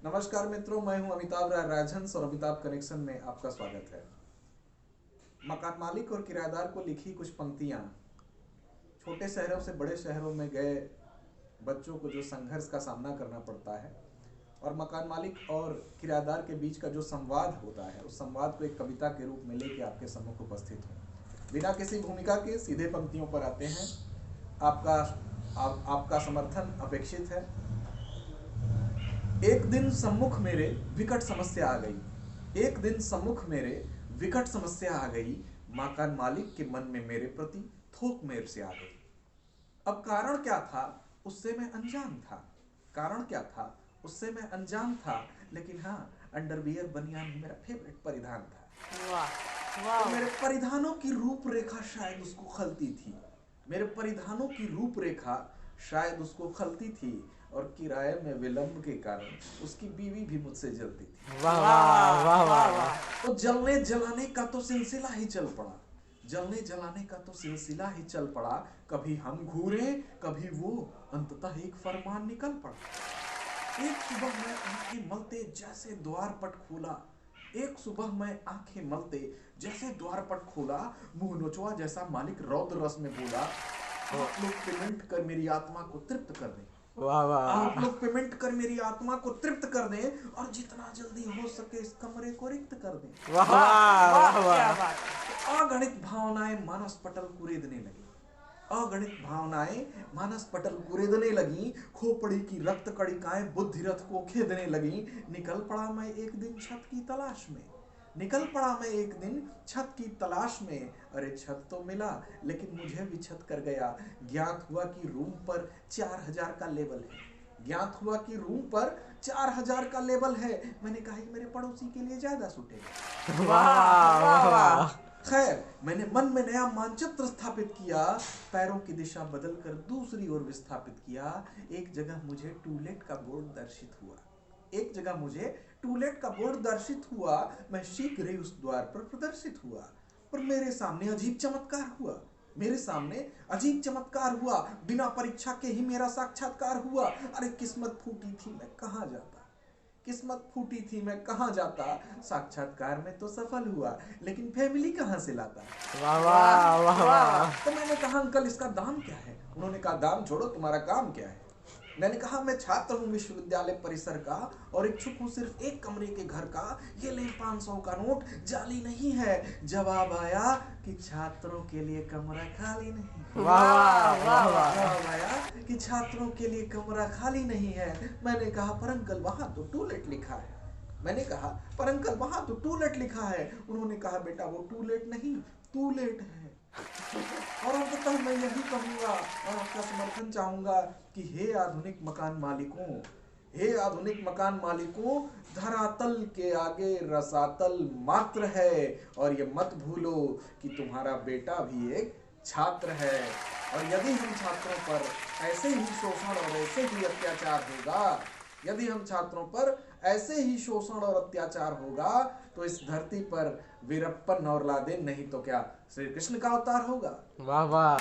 नमस्कार मित्रों, मैं हूं अमिताभ राय राजहंस और अमिताभ कनेक्शन में आपका स्वागत है। मकान मालिक और किराएदार को लिखी कुछ पंक्तियां। छोटे शहरों से बड़े शहरों में गए बच्चों को जो संघर्ष का सामना करना पड़ता है और मकान मालिक और किराएदार के बीच का जो संवाद होता है, उस संवाद को एक कविता के रूप में लेके आपके सम्मुख उपस्थित हूँ। बिना किसी भूमिका के सीधे पंक्तियों पर आते हैं। आपका समर्थन अपेक्षित है। एक दिन सम्मुख मेरे विकट समस्या आ गई। एक दिन सम्मुख मेरे विकट समस्या आ गई। मकान मालिक के मन में मेरे प्रति थोक मेर से आ गई। अब कारण क्या था, उससे मैं अनजान था। कारण क्या था, उससे मैं अनजान था। लेकिन हाँ, अंडरवियर बनियान ही मेरा फेवरेट परिधान था। वाह वाह। तो मेरे परिधानों की रूपरेखा शायद उसको खलती थी। मेरे परिधानों की रूपरेखा शायद उसको खलती थी और किराए में विलंब के कारण उसकी बीवी भी मुझसे जलती थी। वाह वाह वाह वाह वाह। तो जलने जलाने का तो सिलसिला ही चल पड़ा। जलने जलाने का तो सिलसिला ही चल पड़ा। कभी हम घूरे, कभी वो, अंततः एक फरमान निकल पड़ा। एक सुबह मैं आंखें मलते जैसे द्वारपट खोला। एक सुबह मैं आंखें मलते जैसे द्वारपट खोला। मुंह नोचवा जैसा मालिक रौद्र रस में बोला, आप लोग पेमेंट कर मेरी आत्मा को तृप्त कर दें। वाह वाह। आप लोग पेमेंट कर मेरी आत्मा को तृप्त कर दें और जितना जल्दी हो सके इस कमरे को रिक्त कर दें। वाह वाह वाह। अगणित भावनाएं मानस पटल कुरेदने लगी। अगणित भावनाएं मानस पटल कुरेदने लगी। खोपड़ी की रक्त कणिकाएं बुद्धि रथ को खेदने लगी। निकल पड़ा मैं एक दिन छत की तलाश में। निकल पड़ा मैं एक दिन छत की तलाश में। अरे छत तो मिला, लेकिन मुझे भी छत कर गया। ज्ञात हुआ कि रूम पर 4000 का लेवल है। ज्ञात हुआ कि रूम पर 4000 का लेवल है। मैंने कहा मेरे पड़ोसी के लिए ज्यादा सूटेगा। वाह वाह वाह। खैर, मैंने मन में नया मानचित्र स्थापित किया। पैरों की दिशा बदलकर दूसरी ओर विस्थापित किया। एक जगह मुझे टूलेट का बोर्ड दर्शित हुआ। एक जगह मुझे टूलेट का बोर्ड दर्शित हुआ। मैं शीघ्र ही उस द्वार पर प्रदर्शित हुआ। पर मेरे सामने अजीब चमत्कार हुआ। मेरे सामने अजीब चमत्कार हुआ। बिना परीक्षा के ही मेरा साक्षात्कार हुआ। अरे किस्मत फूटी थी, मैं कहाँ जाता। किस्मत फूटी थी, मैं कहाँ जाता। साक्षात्कार में तो सफल हुआ, लेकिन फैमिली कहाँ से लाता। वाह वाह वाह वाह। तो मैंने कहा अंकल इसका दाम क्या है। उन्होंने कहा दाम छोड़ो, तुम्हारा काम क्या है। मैंने कहा मैं छात्र हूँ विश्वविद्यालय परिसर का और इच्छुक हूँ सिर्फ एक कमरे के घर का। ये ले 500 का नोट, जाली नहीं है। जवाब आया कि छात्रों के लिए कमरा खाली नहीं। वाह वाह वाह। जवाब आया कि छात्रों के लिए कमरा खाली नहीं है। मैंने कहा पर अंकल वहां तो टूलेट लिखा है। मैंने कहा पर अंकल वहां तो टूलेट लिखा है। उन्होंने कहा बेटा वो टूलेट नहीं, टूलेट है। और अंततः मैं यही कहूंगा और आपका समर्थन चाहूंगा कि हे आधुनिक मकान मालिकों, हे आधुनिक मकान मालिकों, धरातल के आगे रसातल मात्र है। और ये मत भूलो कि तुम्हारा बेटा भी एक छात्र है। और यदि हम छात्रों पर ऐसे ही शोषण और ऐसे ही अत्याचार होगा, यदि हम छात्रों पर ऐसे ही शोषण और अत्याचार होगा, तो इस धरती पर वीरप्पन और लादेन नहीं तो क्या श्री कृष्ण का अवतार होगा। वाह वाह।